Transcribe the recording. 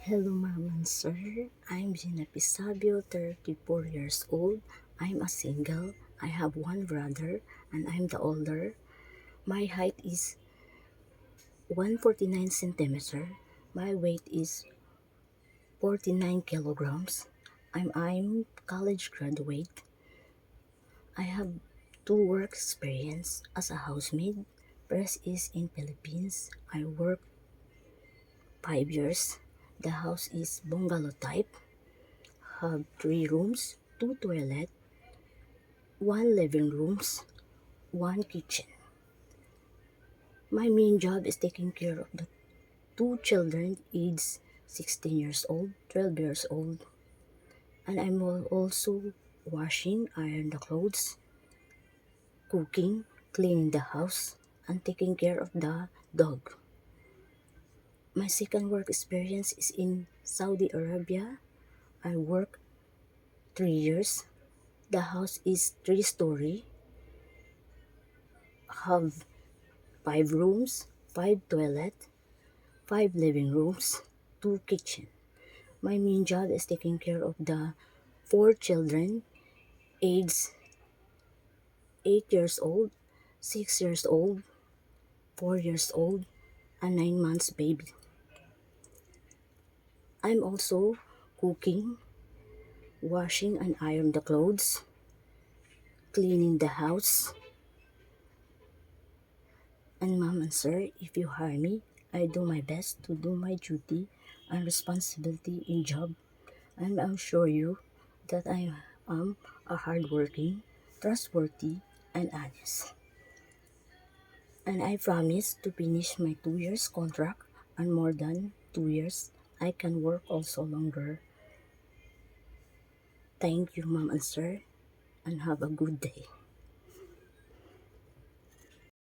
Hello, ma'am and sir. I'm Gina Pisabio, 34 years old. I'm a single. I have one brother, and I'm the older. My height is 149 centimeter. My weight is 49 kilograms. I'm college graduate. I have two work experience as a housemaid. First is in Philippines. I work 5 years. The house is bungalow type. Have three rooms, two toilet, one living rooms, one kitchen. My main job is taking care of the two children aged 16 years old, 12 years old, and I'm also washing, iron the clothes, cooking, cleaning the house, and taking care of the dog. My second work experience is in Saudi Arabia. I work 3 years. The house is three-story, have five rooms, five toilet, five living rooms, two kitchen. My main job is taking care of the four children aged 8 years old, 6 years old, 4 years old, and 9 months baby. I'm also cooking, washing and iron the clothes, cleaning the house. And ma'am and sir, if you hire me, I do my best to do my duty and responsibility in job, and I'll assure you that I am a hardworking, trustworthy, and honest. And I promise to finish my 2 years contract, and more than 2 years, I can work also longer. Thank you, ma'am and sir, and have a good day.